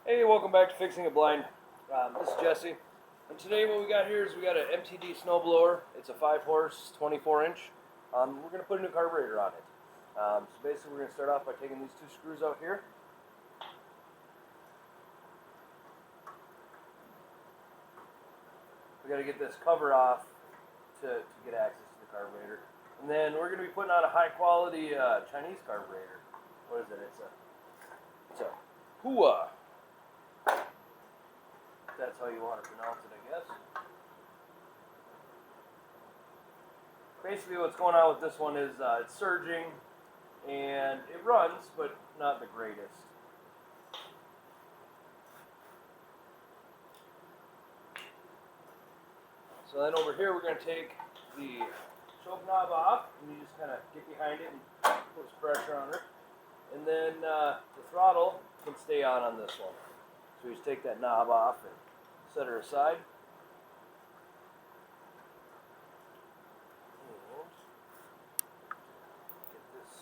Hey, welcome back to Fixing It Blind. This is Jesse, and today what we got here is we got an MTD snowblower. It's a 5-horse, 24-inch. We're going to put a new carburetor on it. So basically we're going to start off by taking these two screws out here. We got to get this cover off to get access to the carburetor. And then we're going to be putting on a high-quality Chinese carburetor. What is it? It's a Hua. That's how you want to pronounce it, I guess. Basically what's going on with this one is it's surging and it runs, but not the greatest. So then over here we're going to take the choke knob off, and you just kind of get behind it and put some pressure on her. And then the throttle can stay on this one. So you just take that knob off and set her aside. And get this.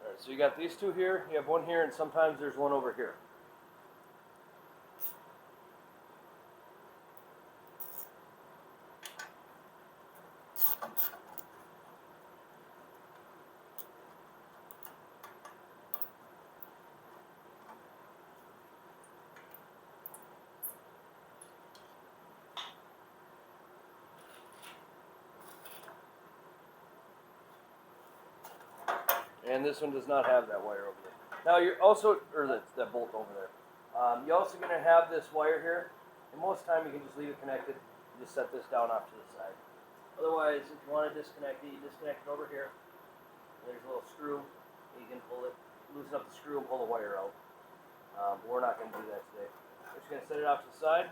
Alright, so you got these two here, you have one here, and sometimes there's one over here. And this one does not have that wire over there. Now you're also, or that bolt over there. You're also going to have this wire here, and most of the time you can just leave it connected. You just set this down off to the side. Otherwise, if you want to disconnect it, you disconnect it over here. There's a little screw. You can pull it, loosen up the screw and pull the wire out. But we're not going to do that today. We're just going to set it off to the side.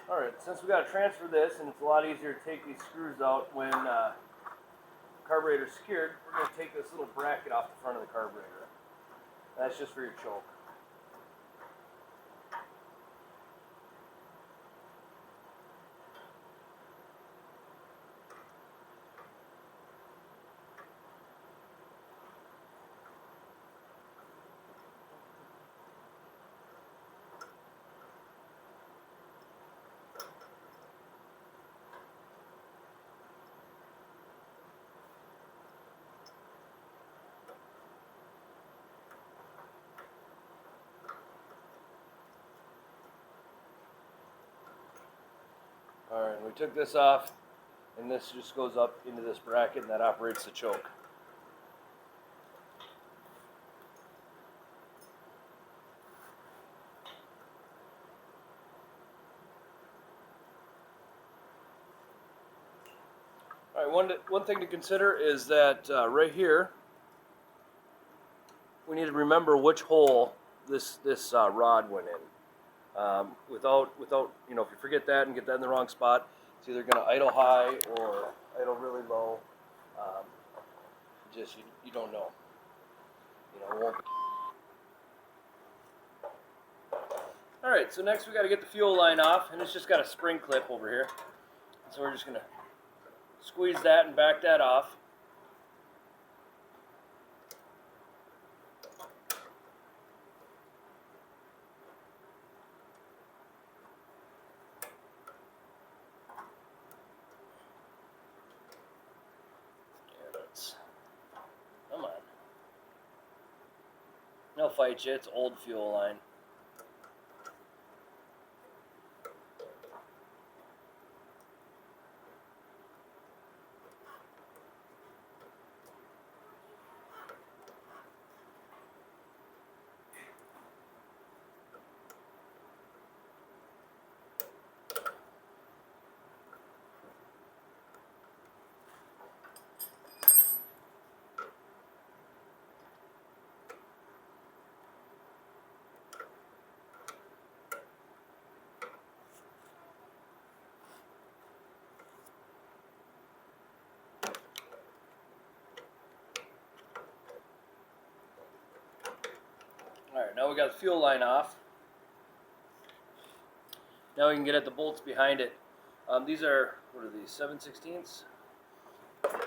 Alright, since we got to transfer this, and it's a lot easier to take these screws out when the carburetor's secured, we're going to take this little bracket off the front of the carburetor. That's just for your choke. Alright, we took this off, and this just goes up into this bracket, and that operates the choke. Alright, one thing to consider is that right here, we need to remember which hole this rod went in. Without, you know, if you forget that and get that in the wrong spot, it's either going to idle high or idle really low. Just, you don't know. You know, it won't. Alright, so next we got to get the fuel line off, and it's just got a spring clip over here. So we're just going to squeeze that and back that off. Come on. No fight you, it's old fuel line. now we got the fuel line off. Now we can get at the bolts behind it. These are, what are these, 7/16?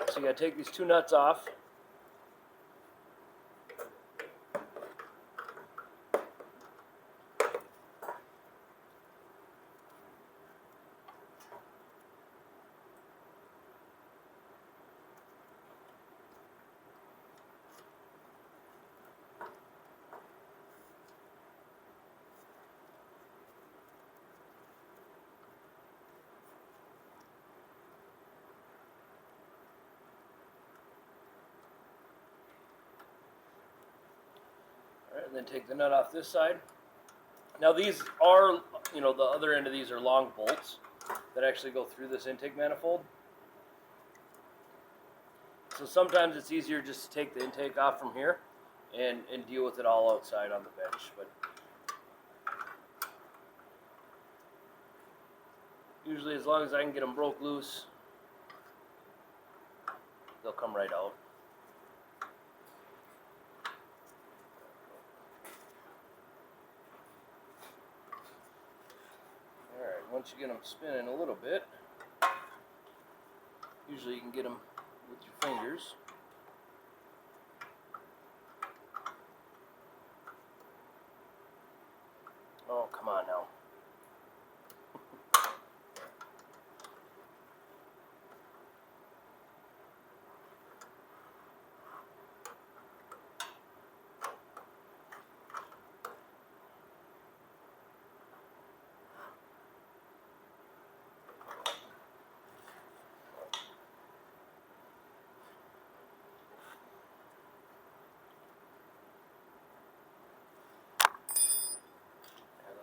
So you gotta take these two nuts off. And then take the nut off this side. Now these are, the other end of these are long bolts that actually go through this intake manifold. So sometimes it's easier just to take the intake off from here and deal with it all outside on the bench. But usually as long as I can get them broke loose, they'll come right out. Once you get them spinning a little bit, usually you can get them with your fingers. Oh, come on now.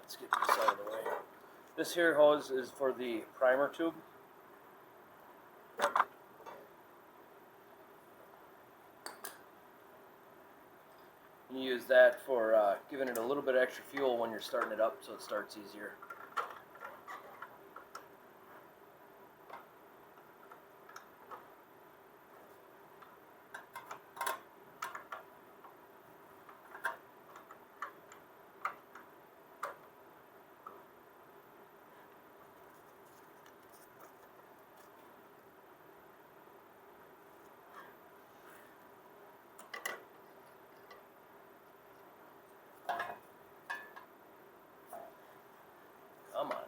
Let's get this out of the way. This here hose is for the primer tube. You use that for giving it a little bit of extra fuel when you're starting it up so it starts easier. Come on.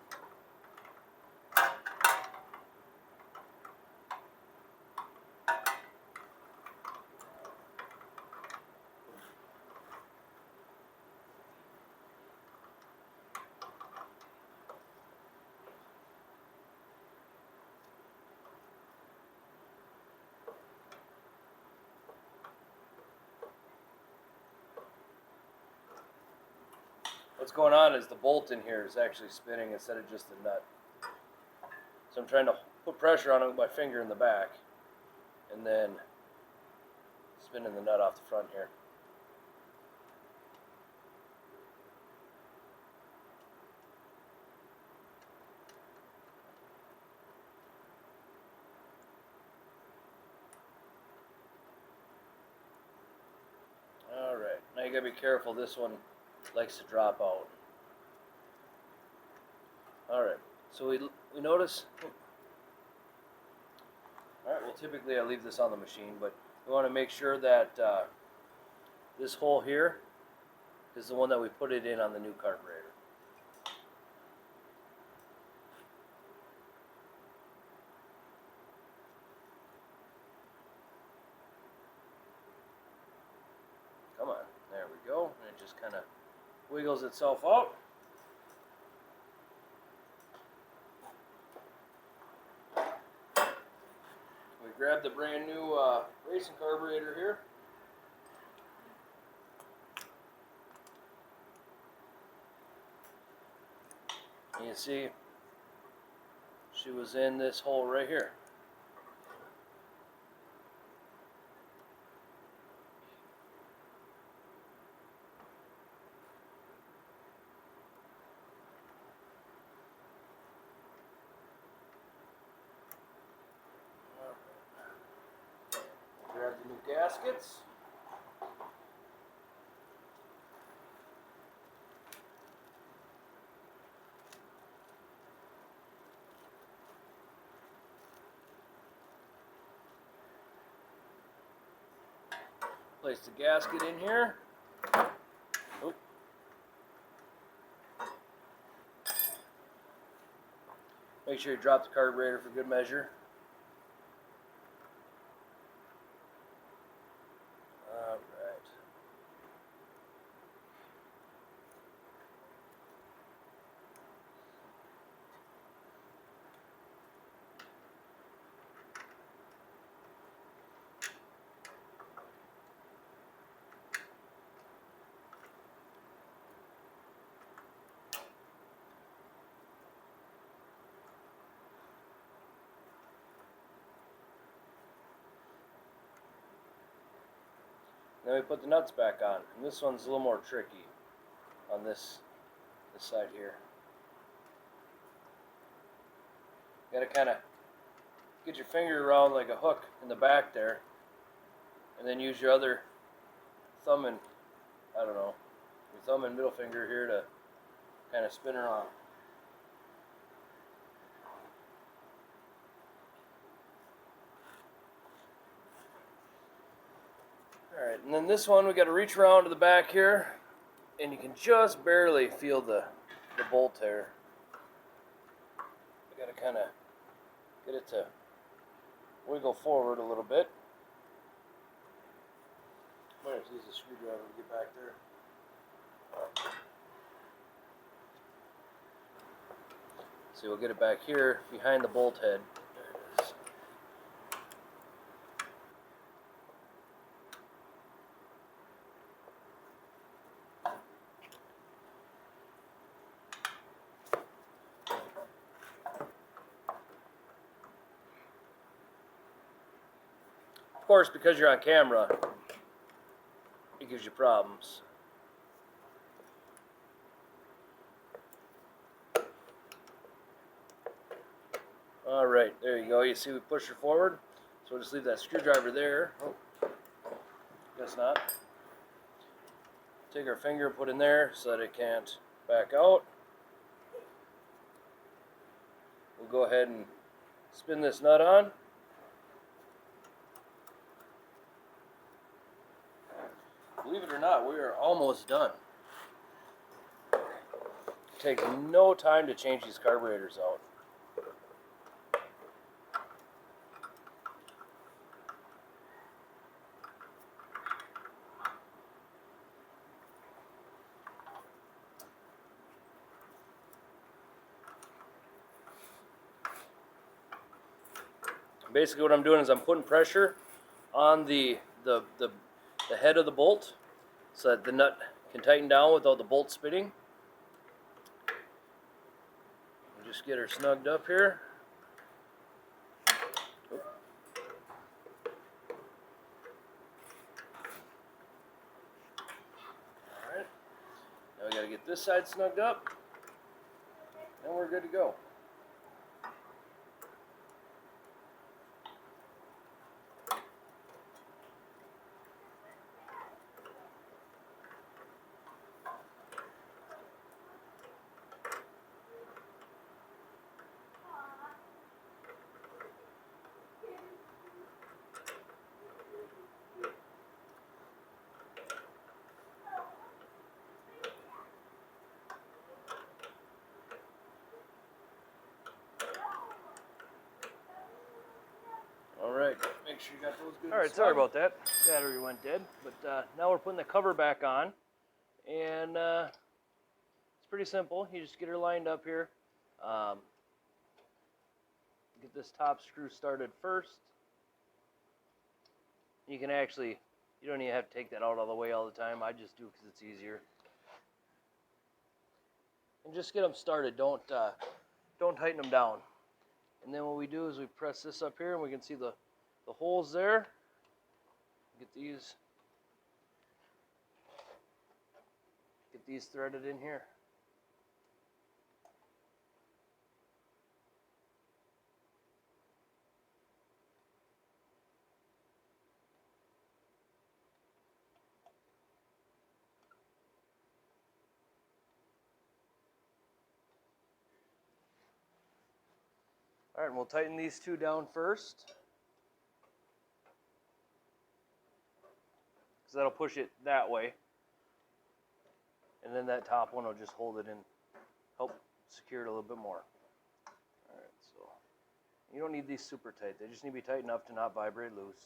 What's going on is the bolt in here is actually spinning instead of just the nut. So I'm trying to put pressure on it with my finger in the back and then spinning the nut off the front here. Alright, now you gotta be careful, this one likes to drop out. Alright, so we notice, alright, well typically I leave this on the machine, but we want to make sure that this hole here is the one that we put it in on the new carburetor. Come on, there we go, and it just kind of wiggles itself out. We grab the brand new racing carburetor here. And you see, she was in this hole right here. Grab the new gaskets. Place the gasket in here. Oop. Make sure you drop the carburetor for good measure. Alright. Then we put the nuts back on, and this one's a little more tricky on this side here. You gotta kind of get your finger around like a hook in the back there, and then use your other thumb and, I don't know, your thumb and middle finger here to kind of spin her on. Alright, and then this one we got to reach around to the back here, and you can just barely feel the bolt there. You got to kind of get it to wiggle forward a little bit. Might have to use a screwdriver to get back there. See, we'll get it back here behind the bolt head. There it is. Of course, because you're on camera, it gives you problems. Alright, there you go. You see we push her forward. So we'll just leave that screwdriver there. Oh, guess not. Take our finger, put in there so that it can't back out. We'll go ahead and spin this nut on. Believe it or not, we are almost done. It takes no time to change these carburetors out. Basically what I'm doing is I'm putting pressure on the head of the bolt so that the nut can tighten down without the bolt spinning. We'll just get her snugged up here. Alright, now we got to get this side snugged up, and we're good to go. Alright, make sure you got those good. Alright, sorry about that. Battery went dead. But now we're putting the cover back on. And it's pretty simple. You just get her lined up here. Get this top screw started first. You can actually, you don't even have to take that out all the way all the time. I just do it because it's easier. And just get them started. Don't tighten them down. And then what we do is we press this up here, and we can see the holes there. Get these threaded in here. All right, and we'll tighten these two down first. because that'll push it that way. And then that top one will just hold it and help secure it a little bit more. Alright, so you don't need these super tight. They just need to be tight enough to not vibrate loose.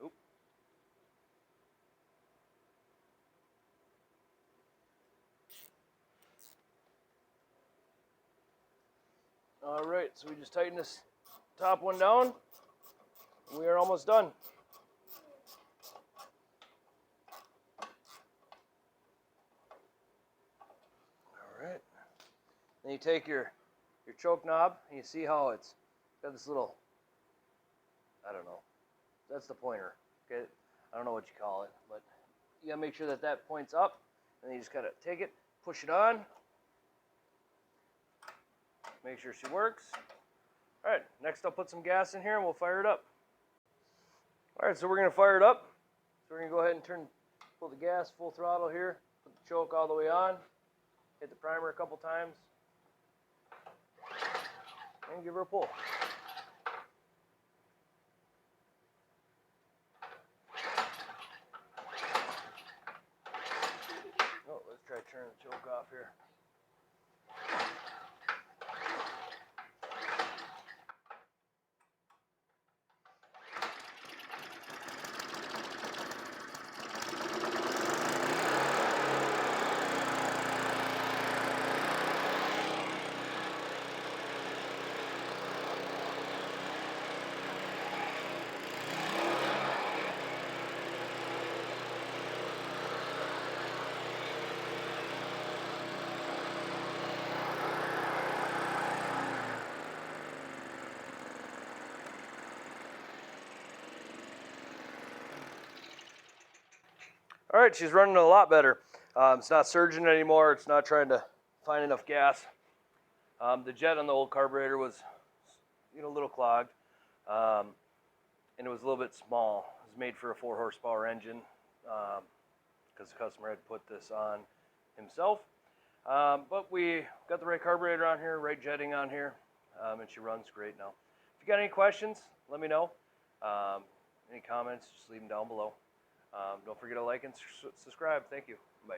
Oop. Alright, so we just tighten this top one down. We are almost done. Alright. Then you take your choke knob and you see how it's got this little, I don't know, that's the pointer. Okay, I don't know what you call it, but you gotta make sure that that points up, and then you just gotta take it, push it on, make sure she works. All right, next I'll put some gas in here and we'll fire it up. All right, so we're gonna fire it up. So we're gonna go ahead and pull the gas full throttle here, put the choke all the way on, hit the primer a couple times, and give her a pull. Oh, let's try turning the choke off here. All right, she's running a lot better. It's not surging anymore. It's not trying to find enough gas. The jet on the old carburetor was, a little clogged, and it was a little bit small. It was made for a 4-horsepower engine because the customer had put this on himself. But we got the right carburetor on here, right jetting on here, and she runs great now. If you got any questions, let me know. Any comments, just leave them down below. Don't forget to like and subscribe. Thank you. Bye.